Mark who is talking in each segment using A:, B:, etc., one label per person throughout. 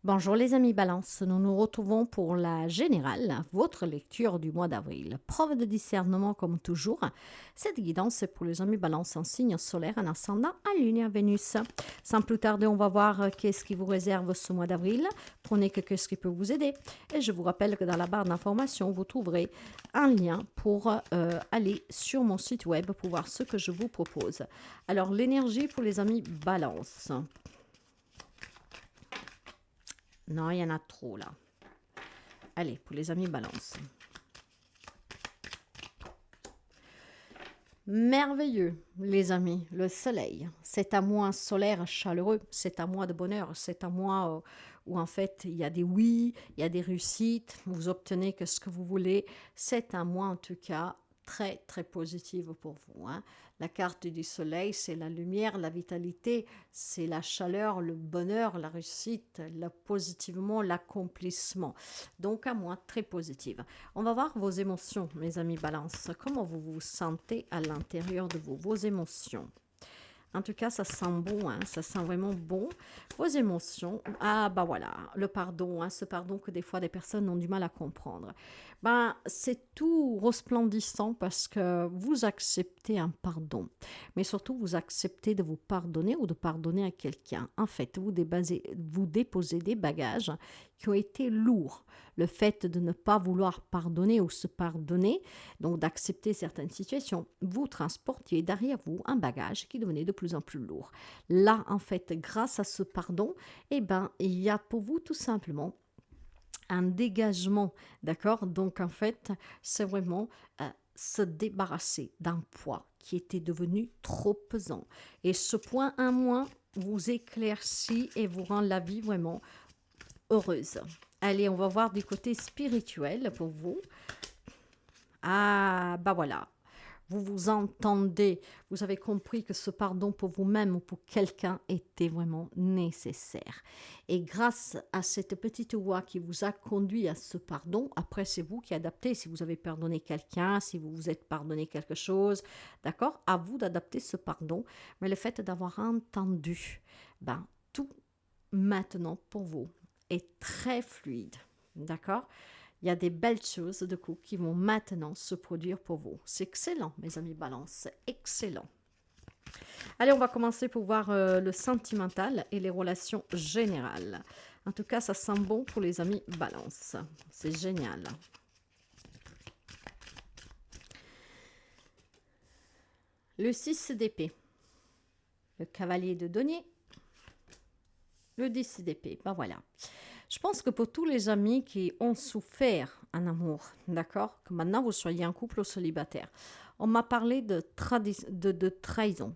A: Bonjour les amis Balance, nous nous retrouvons pour la générale, votre lecture du mois d'avril. Preuve de discernement comme toujours. Cette guidance est pour les amis Balance en signe solaire, en ascendant, en lune et en Vénus. Sans plus tarder, on va voir qu'est-ce qui vous réserve ce mois d'avril. Prenez qu'est-ce qui peut vous aider. Et je vous rappelle que dans la barre d'information, vous trouverez un lien pour aller sur mon site web pour voir ce que je vous propose. Alors l'énergie pour les amis Balance. Non, il y en a trop là. Allez, pour les amis Balance. Merveilleux, les amis, le soleil. C'est un mois solaire chaleureux, c'est un mois de bonheur, c'est un mois où en fait il y a des oui, il y a des réussites, vous obtenez que ce que vous voulez. C'est un mois en tout cas très très positif pour vous, hein. La carte du soleil, c'est la lumière, la vitalité, c'est la chaleur, le bonheur, la réussite, le positivement, l'accomplissement. Donc un mois très positif. On va voir vos émotions, mes amis Balance. Comment vous vous sentez à l'intérieur de vous, vos émotions. En tout cas, ça sent bon, hein, ça sent vraiment bon. Vos émotions, ah bah voilà, le pardon, hein, ce pardon que des fois des personnes ont du mal à comprendre. Ben, c'est tout resplendissant parce que vous acceptez un pardon, mais surtout vous acceptez de vous pardonner ou de pardonner à quelqu'un. En fait, vous déposez des bagages qui ont été lourds. Le fait de ne pas vouloir pardonner ou se pardonner, donc d'accepter certaines situations, vous transportiez derrière vous un bagage qui devenait de plus en plus lourd. Là, en fait, grâce à ce pardon, eh ben, il y a pour vous tout simplement un dégagement, d'accord? Donc, en fait, c'est vraiment se débarrasser d'un poids qui était devenu trop pesant. Et ce point un moins vous éclaircit et vous rend la vie vraiment heureuse. Allez, on va voir du côté spirituel pour vous. Ah, bah voilà. Vous vous entendez, vous avez compris que ce pardon pour vous-même ou pour quelqu'un était vraiment nécessaire. Et grâce à cette petite voix qui vous a conduit à ce pardon, après c'est vous qui adaptez, si vous avez pardonné quelqu'un, si vous vous êtes pardonné quelque chose, d'accord, à vous d'adapter ce pardon. Mais le fait d'avoir entendu, ben, tout maintenant pour vous est très fluide, d'accord. Il y a des belles choses de coup qui vont maintenant se produire pour vous. C'est excellent, mes amis Balance, c'est excellent. Allez, on va commencer pour voir le sentimental et les relations générales. En tout cas, ça sent bon pour les amis Balance. C'est génial. Le 6 d'épée, le cavalier de denier, le 10 d'épée. Ben voilà. Je pense que pour tous les amis qui ont souffert en amour, d'accord, que maintenant vous soyez en couple ou célibataire, on m'a parlé de trahison,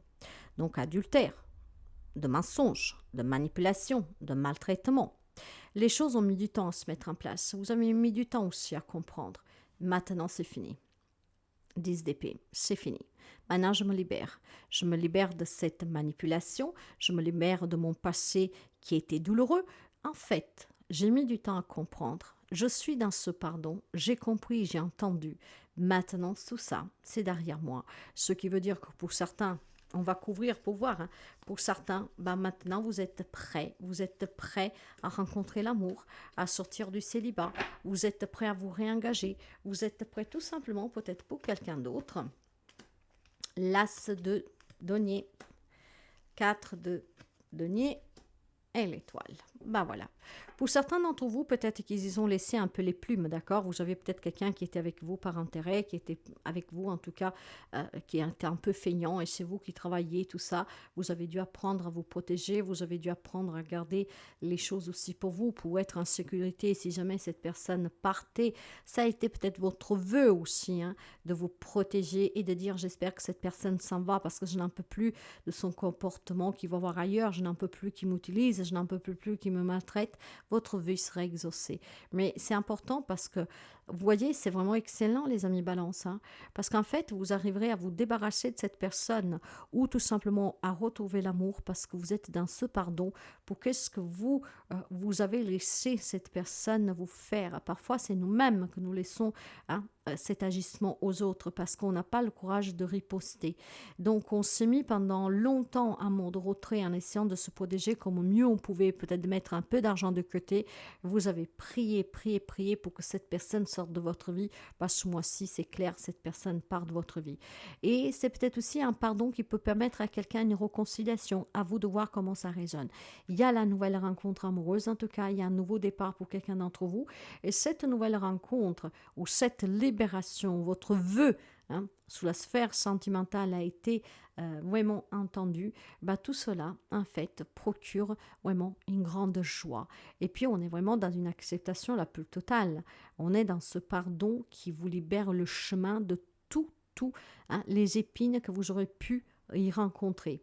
A: donc adultère, de mensonge, de manipulation, de maltraitement. Les choses ont mis du temps à se mettre en place. Vous avez mis du temps aussi à comprendre. Maintenant, c'est fini. 10 d'épée, c'est fini. Maintenant, je me libère. Je me libère de cette manipulation. Je me libère de mon passé qui était douloureux. En fait, j'ai mis du temps à comprendre. Je suis dans ce pardon. J'ai compris, j'ai entendu. Maintenant, tout ça, c'est derrière moi. Ce qui veut dire que pour certains, on va couvrir pour voir, hein. Pour certains, ben maintenant vous êtes prêts à rencontrer l'amour, à sortir du célibat, vous êtes prêts à vous réengager, vous êtes prêts tout simplement peut-être pour quelqu'un d'autre. L'as de denier, 4 de denier et l'étoile. Ben voilà. Pour certains d'entre vous, peut-être qu'ils y ont laissé un peu les plumes, d'accord. Vous avez peut-être quelqu'un qui était avec vous par intérêt, qui était avec vous en tout cas, qui était un peu feignant et c'est vous qui travaillez, tout ça. Vous avez dû apprendre à vous protéger, vous avez dû apprendre à garder les choses aussi pour vous, pour être en sécurité si jamais cette personne partait. Ça a été peut-être votre vœu aussi, hein, de vous protéger et de dire j'espère que cette personne s'en va parce que je n'en peux plus de son comportement qu'il va voir ailleurs, je n'en peux plus qu'il m'utilise, je n'en peux plus qu'il me maltraite. Votre vœu sera exaucé. Mais c'est important parce que vous voyez, c'est vraiment excellent, les amis balance, hein, parce qu'en fait, vous arriverez à vous débarrasser de cette personne ou tout simplement à retrouver l'amour parce que vous êtes dans ce pardon pour qu'est-ce que vous avez laissé cette personne vous faire. Parfois, c'est nous-mêmes que nous laissons hein, cet agissement aux autres parce qu'on n'a pas le courage de riposter. Donc, on s'est mis pendant longtemps en mode retrait en essayant de se protéger comme mieux on pouvait, peut-être de mettre un peu d'argent de côté. Vous avez prié, prié, prié pour que cette personne sorte de votre vie. Ce mois-ci, c'est clair, cette personne part de votre vie. Et c'est peut-être aussi un pardon qui peut permettre à quelqu'un une réconciliation. À vous de voir comment ça résonne. Il y a la nouvelle rencontre amoureuse, en tout cas, il y a un nouveau départ pour quelqu'un d'entre vous. Et cette nouvelle rencontre ou cette libération, votre vœu, hein, sous la sphère sentimentale a été vraiment entendu, tout cela, en fait, procure vraiment une grande joie. Et puis, on est vraiment dans une acceptation la plus totale. On est dans ce pardon qui vous libère le chemin de tout, hein, les épines que vous aurez pu y rencontrer.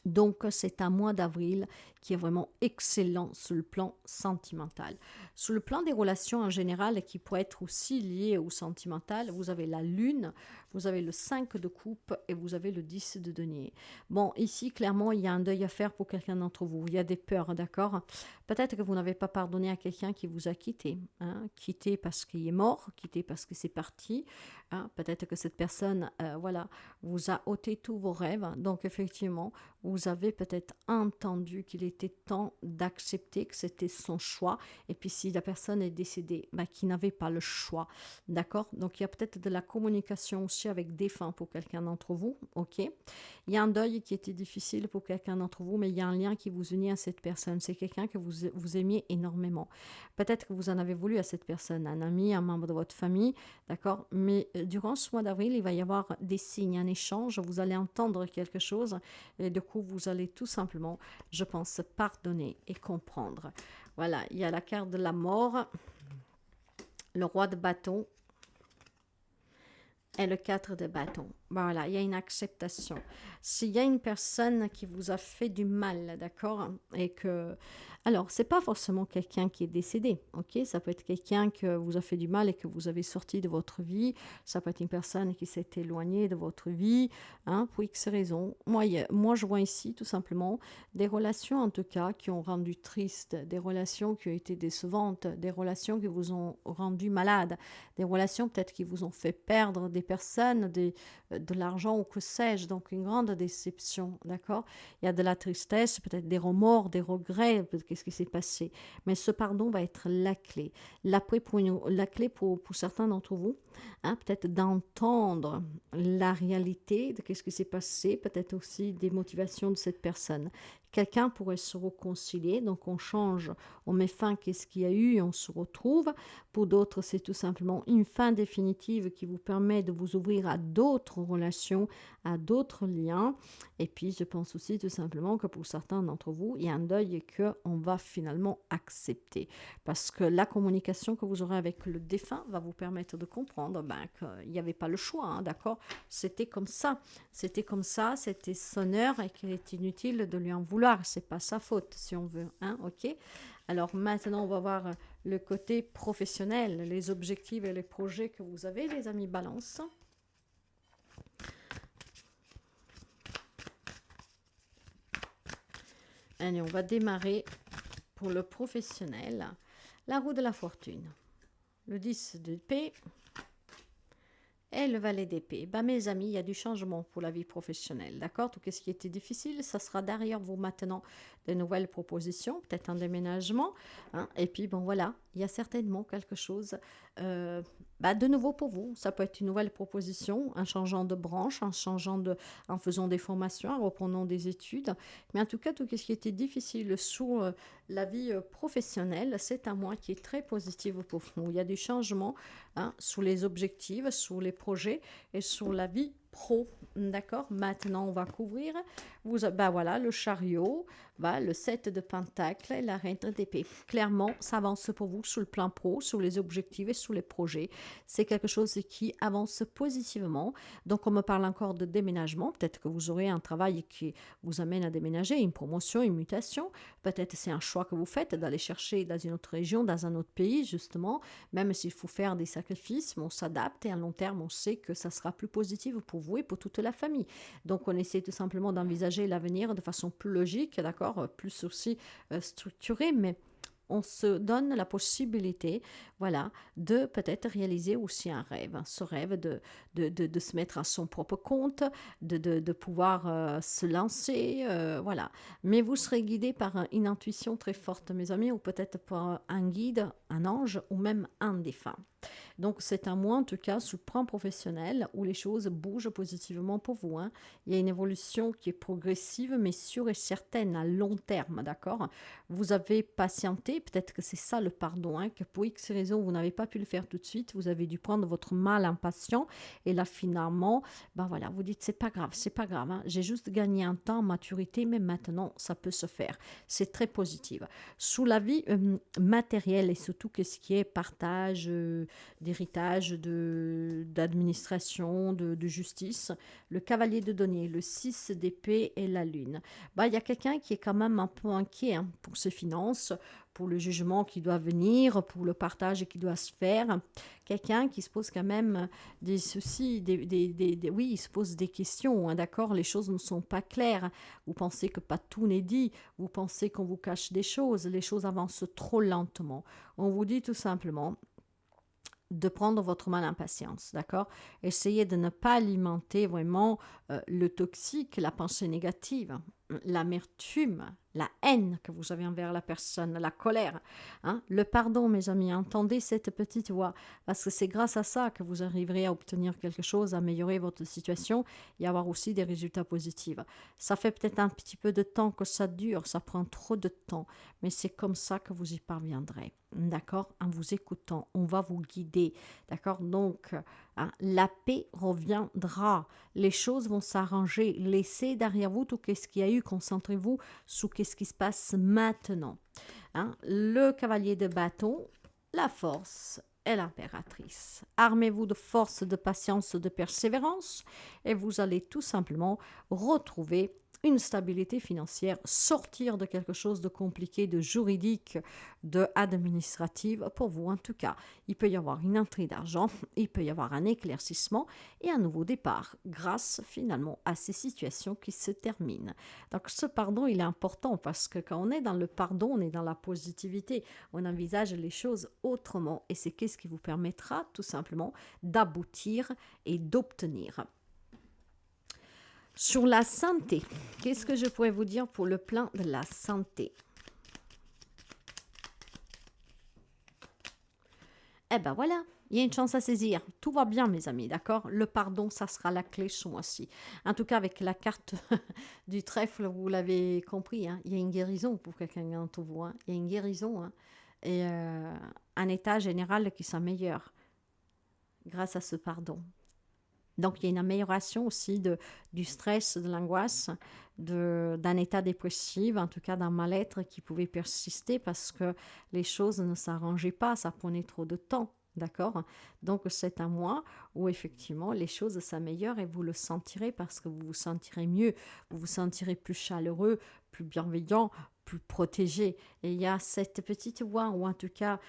A: Donc, c'est un mois d'avril qui est vraiment excellent sur le plan sentimental. Sur le plan des relations en général, qui pourrait être aussi liées au sentimental, vous avez la lune, vous avez le 5 de coupe et vous avez le 10 de denier. Bon, ici, clairement, il y a un deuil à faire pour quelqu'un d'entre vous. Il y a des peurs, d'accord? Peut-être que vous n'avez pas pardonné à quelqu'un qui vous a quitté. Hein? Quitté parce qu'il est mort, quitté parce que c'est parti. Hein? Peut-être que cette personne, vous a ôté tous vos rêves. Donc, effectivement, vous avez peut-être entendu qu'il était temps d'accepter que c'était son choix. Et puis, si la personne est décédée, qu'il n'avait pas le choix. D'accord? Donc, il y a peut-être de la communication aussi avec défunt pour quelqu'un d'entre vous. OK? Il y a un deuil qui était difficile pour quelqu'un d'entre vous, mais il y a un lien qui vous unit à cette personne. C'est quelqu'un que vous aimiez énormément. Peut-être que vous en avez voulu à cette personne, un ami, un membre de votre famille. D'accord? Mais durant ce mois d'avril, il va y avoir des signes, un échange. Vous allez entendre quelque chose. Et du coup, vous allez tout simplement, je pense, pardonner et comprendre. Voilà, il y a la carte de la mort, le roi de bâton et le 4 de bâton. Voilà, il y a une acceptation. S'il y a une personne qui vous a fait du mal, d'accord, et que... Alors, c'est pas forcément quelqu'un qui est décédé, ok? Ça peut être quelqu'un que vous a fait du mal et que vous avez sorti de votre vie. Ça peut être une personne qui s'est éloignée de votre vie, hein, pour X raisons. Moi, je vois ici, tout simplement, des relations, en tout cas, qui ont rendu triste, des relations qui ont été décevantes, des relations qui vous ont rendu malade, des relations peut-être qui vous ont fait perdre des personnes, de l'argent ou que sais-je, donc une grande déception, d'accord? Il y a de la tristesse, peut-être des remords, des regrets, qu'est-ce qui s'est passé. Mais ce pardon va être la clé. La clé pour certains d'entre vous, hein, peut-être d'entendre la réalité de qu'est-ce qui s'est passé, peut-être aussi des motivations de cette personne. Quelqu'un pourrait se réconcilier, donc on change, on met fin à ce qu'il y a eu et on se retrouve. Pour d'autres, c'est tout simplement une fin définitive qui vous permet de vous ouvrir à d'autres relations, à d'autres liens. Et puis, je pense aussi tout simplement que pour certains d'entre vous, il y a un deuil qu'on va finalement accepter. Parce que la communication que vous aurez avec le défunt va vous permettre de comprendre qu'il n'y avait pas le choix, hein, d'accord? C'était comme ça, c'était son heure et qu'il est inutile de lui en vouloir. C'est pas sa faute, si on veut, hein, ok? Alors maintenant, on va voir le côté professionnel, les objectifs et les projets que vous avez, les amis Balance. Allez, on va démarrer pour le professionnel. La roue de la fortune, le 10 d'épée et le valet d'épée. Mes amis, il y a du changement pour la vie professionnelle, d'accord? Tout ce qui était difficile, ça sera derrière vous maintenant de nouvelles propositions, peut-être un déménagement, hein? Et puis, voilà, il y a certainement quelque chose de nouveau pour vous. Ça peut être une nouvelle proposition, en changeant de branche, en faisant des formations, en reprenant des études. Mais en tout cas, tout ce qui était difficile sous la vie professionnelle, c'est un mois qui est très positif pour vous. Il y a du changement, hein, sous les objectifs, sous les projets et sur la vie pro, d'accord? Maintenant, on va couvrir. Ben voilà, le chariot, le 7 de pentacle et la reine d'épée. Clairement, ça avance pour vous sur le plan pro, sur les objectifs et sur les projets. C'est quelque chose qui avance positivement. Donc, on me parle encore de déménagement. Peut-être que vous aurez un travail qui vous amène à déménager, une promotion, une mutation. Peut-être c'est un choix que vous faites d'aller chercher dans une autre région, dans un autre pays, justement. Même s'il faut faire des sacrifices, on s'adapte et à long terme, on sait que ça sera plus positif pour vous et pour toute la famille. Donc, on essaie tout simplement d'envisager l'avenir de façon plus logique, d'accord, plus aussi structurée, mais on se donne la possibilité, voilà, de peut-être réaliser aussi un rêve, ce rêve de se mettre à son propre compte, de pouvoir se lancer, voilà. Mais vous serez guidé par une intuition très forte, mes amis, ou peut-être par un guide, un ange, ou même un défunt. Donc, c'est un mois, en tout cas, sous le plan professionnel, où les choses bougent positivement pour vous. Hein. Il y a une évolution qui est progressive, mais sûre et certaine, à long terme, d'accord? Vous avez patienté, peut-être que c'est ça le pardon, hein, que pour X raisons, vous n'avez pas pu le faire tout de suite, vous avez dû prendre votre mal impatient, et là, finalement, voilà, vous dites, c'est pas grave, hein, j'ai juste gagné un temps en maturité, mais maintenant, ça peut se faire. C'est très positif. Sous la vie matérielle, et surtout, qu'est-ce qui est partage, d'héritage, d'administration, de justice, le cavalier de denier, le 6 d'épée et la lune. Il y a quelqu'un qui est quand même un peu inquiet pour ses finances, pour le jugement qui doit venir, pour le partage qui doit se faire. Quelqu'un qui se pose quand même des soucis, oui, il se pose des questions, hein, d'accord, les choses ne sont pas claires. Vous pensez que pas tout n'est dit, vous pensez qu'on vous cache des choses, les choses avancent trop lentement. On vous dit tout simplement de prendre votre mal impatience, d'accord? Essayez de ne pas alimenter vraiment le toxique, la pensée négative, l'amertume, la haine que vous avez envers la personne, la colère. Hein? Le pardon, mes amis, entendez cette petite voix, parce que c'est grâce à ça que vous arriverez à obtenir quelque chose, à améliorer votre situation et avoir aussi des résultats positifs. Ça fait peut-être un petit peu de temps que ça dure, ça prend trop de temps, mais c'est comme ça que vous y parviendrez. D'accord? En vous écoutant, on va vous guider. D'accord? Donc, hein, la paix reviendra. Les choses vont s'arranger. Laissez derrière vous tout ce qu'il y a eu. Concentrez-vous sur ce qui se passe maintenant. Hein? Le cavalier de bâton, la force et l'impératrice. Armez-vous de force, de patience, de persévérance et vous allez tout simplement retrouver une stabilité financière, sortir de quelque chose de compliqué, de juridique, de administrative, pour vous en tout cas. Il peut y avoir une entrée d'argent, il peut y avoir un éclaircissement et un nouveau départ, grâce finalement à ces situations qui se terminent. Donc ce pardon, il est important parce que quand on est dans le pardon, on est dans la positivité, on envisage les choses autrement et c'est ce qui vous permettra tout simplement d'aboutir et d'obtenir. Sur la santé, qu'est-ce que je pourrais vous dire pour le plan de la santé? Eh ben voilà, il y a une chance à saisir. Tout va bien, mes amis, d'accord? Le pardon, ça sera la clé ce mois-ci. En tout cas, avec la carte du trèfle, vous l'avez compris, hein, il y a une guérison pour quelqu'un d'entre vous. Hein, il y a une guérison hein, et un état général qui s'améliore grâce à ce pardon. Donc, il y a une amélioration aussi du stress, de l'angoisse, d'un état dépressif, en tout cas d'un mal-être qui pouvait persister parce que les choses ne s'arrangeaient pas, ça prenait trop de temps. D'accord? Donc, c'est un mois où effectivement les choses s'améliorent et vous le sentirez parce que vous vous sentirez mieux, vous vous sentirez plus chaleureux, plus bienveillant, plus protégé. Et il y a cette petite voix, ou en tout cas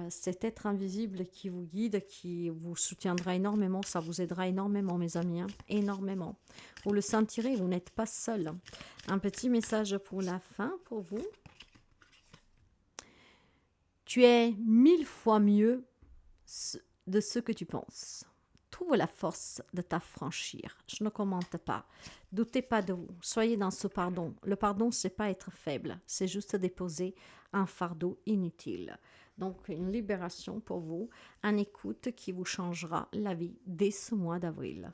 A: cet être invisible qui vous guide, qui vous soutiendra énormément, ça vous aidera énormément, mes amis, hein, énormément. Vous le sentirez, vous n'êtes pas seul. Un petit message pour la fin, pour vous. Tu es 1000 fois mieux de ce que tu penses. Trouve la force de t'affranchir. Je ne commente pas. Doutez pas de vous. Soyez dans ce pardon. Le pardon, c'est pas être faible. C'est juste déposer un fardeau inutile. Donc, une libération pour vous, une écoute qui vous changera la vie dès ce mois d'avril.